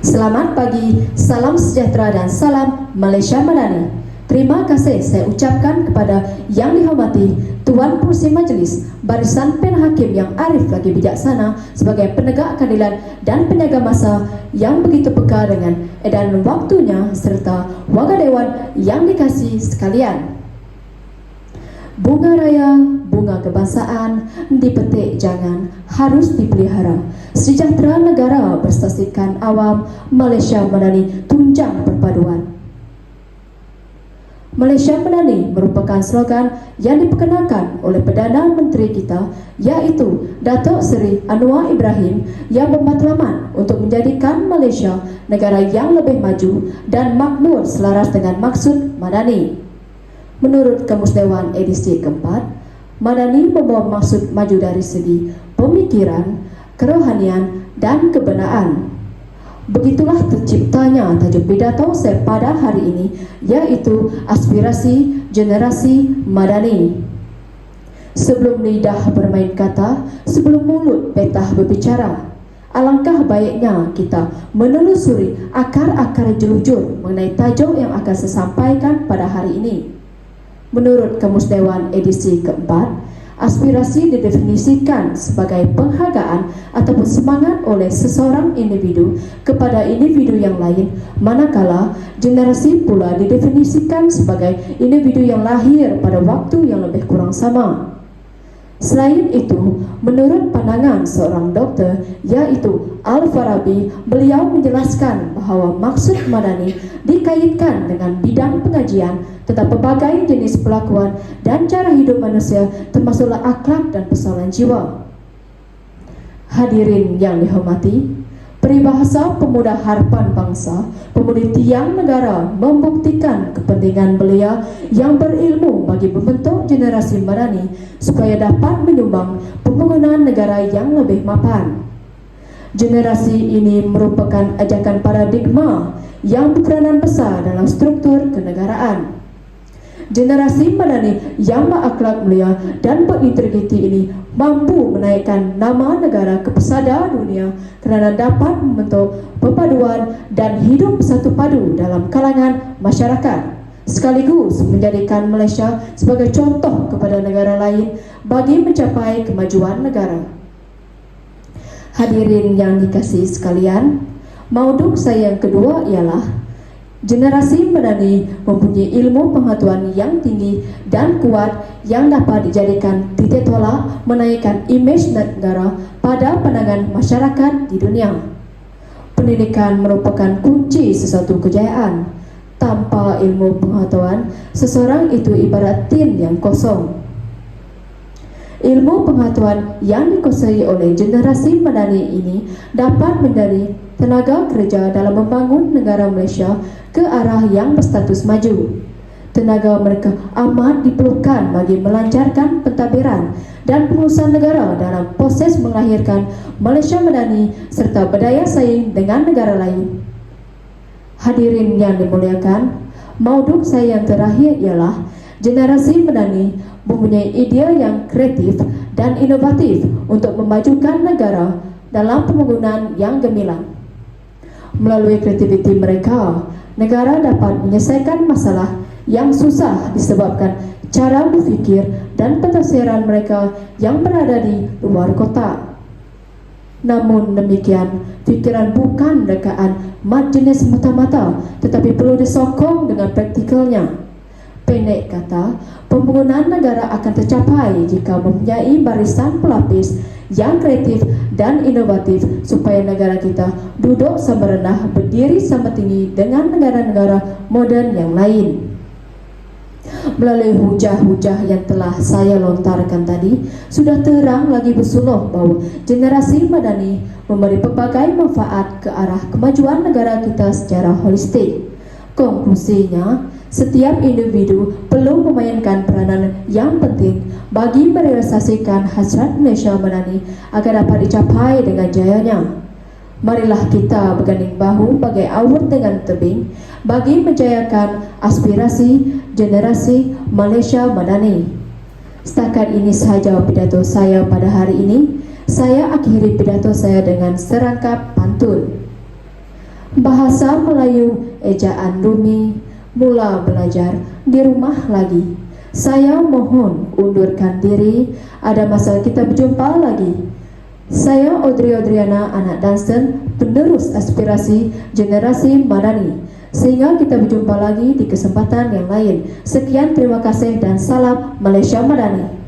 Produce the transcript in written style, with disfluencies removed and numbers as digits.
Selamat pagi, salam sejahtera dan salam Malaysia Madani. Terima kasih saya ucapkan kepada yang dihormati Tuan Pengerusi Majlis, barisan penhakim yang arif lagi bijaksana sebagai penegak keadilan dan penjaga masa yang begitu peka dengan edaran waktunya serta warga dewan yang dikasihi sekalian. Bunga raya, bunga kebangsaan dipetik jangan, harus dipelihara. Sejahtera negara bersaksikan awam, Malaysia Madani tunjang perpaduan. Malaysia Madani merupakan slogan yang diperkenalkan oleh Perdana Menteri kita, iaitu Datuk Seri Anwar Ibrahim, yang bermatlamat untuk menjadikan Malaysia negara yang lebih maju dan makmur selaras dengan maksud Madani. Menurut Kamus Dewan edisi keempat, Madani membawa maksud maju dari segi pemikiran, kerohanian dan kebenaan. Begitulah terciptanya tajuk pidato saya pada hari ini, yaitu Aspirasi Generasi Madani. Sebelum lidah bermain kata, sebelum mulut petah berbicara, alangkah baiknya kita menelusuri akar-akar jelujur mengenai tajuk yang akan saya sampaikan pada hari ini. Menurut Kamus Dewan edisi keempat, aspirasi didefinisikan sebagai penghargaan ataupun semangat oleh seseorang individu kepada individu yang lain, manakala generasi pula didefinisikan sebagai individu yang lahir pada waktu yang lebih kurang sama. Selain itu, menurut pandangan seorang doktor, yaitu Al-Farabi, beliau menjelaskan bahawa maksud Madani dikaitkan dengan bidang pengajian tentang pelbagai jenis perlakuan dan cara hidup manusia, termasuklah akhlak dan persoalan jiwa. Hadirin yang dihormati, peribahasa pemuda harapan bangsa, pemudi tiang negara membuktikan kepentingan belia yang berilmu bagi membentuk generasi Madani supaya dapat menyumbang pembangunan negara yang lebih mapan. Generasi ini merupakan ajakan paradigma yang berperanan besar dalam struktur kenegaraan. Generasi Madani yang berakhlak mulia dan berintegriti ini mampu menaikkan nama negara ke pesada dunia kerana dapat membentuk perpaduan dan hidup bersatu padu dalam kalangan masyarakat, sekaligus menjadikan Malaysia sebagai contoh kepada negara lain bagi mencapai kemajuan negara. Hadirin yang dikasihi sekalian, mauduk saya yang kedua ialah generasi Madani mempunyai ilmu pengetahuan yang tinggi dan kuat yang dapat dijadikan titik tolak menaikkan imej negara pada pandangan masyarakat di dunia. Pendidikan merupakan kunci sesuatu kejayaan. Tanpa ilmu pengetahuan, seseorang itu ibarat tin yang kosong. Ilmu pengetahuan yang dikuasai oleh generasi Madani ini dapat menjadi tenaga kerja dalam membangun negara Malaysia ke arah yang berstatus maju. Tenaga mereka amat diperlukan bagi melancarkan pentadbiran dan pengurusan negara dalam proses melahirkan Malaysia Madani serta berdaya saing dengan negara lain. Hadirin yang dimuliakan, mauduk saya yang terakhir ialah generasi Madani mempunyai idea yang kreatif dan inovatif untuk memajukan negara dalam pembangunan yang gemilang. Melalui kreativiti mereka, negara dapat menyelesaikan masalah yang susah disebabkan cara berfikir dan pentafsiran mereka yang berada di luar kotak. Namun demikian, fikiran bukan rekaan mat jenis semata-mata, tetapi perlu disokong dengan praktikalnya. Pendek kata, pembangunan negara akan tercapai jika mempunyai barisan pelapis yang kreatif dan inovatif supaya negara kita duduk sama rendah berdiri sama tinggi dengan negara-negara moden yang lain. Melalui hujah-hujah yang telah saya lontarkan tadi, sudah terang lagi bersuluh bahawa generasi Madani memberi pelbagai manfaat ke arah kemajuan negara kita secara holistik. Konklusinya, setiap individu perlu memainkan peranan yang penting bagi merealisasikan hasrat Malaysia Madani agar dapat dicapai dengan jayanya. Marilah kita berganding bahu bagai awur dengan tebing bagi menjayakan aspirasi generasi Malaysia Madani. Setakat ini sahaja pidato saya pada hari ini. Saya akhiri pidato saya dengan serangkap pantun. Bahasa Melayu ejaan Rumi, mula belajar di rumah lagi. Saya mohon undurkan diri, ada masa kita berjumpa lagi. Saya Audrey Audriana, anak Dunstan, penerus aspirasi generasi Madani. Sehingga kita berjumpa lagi di kesempatan yang lain. Sekian, terima kasih dan salam Malaysia Madani.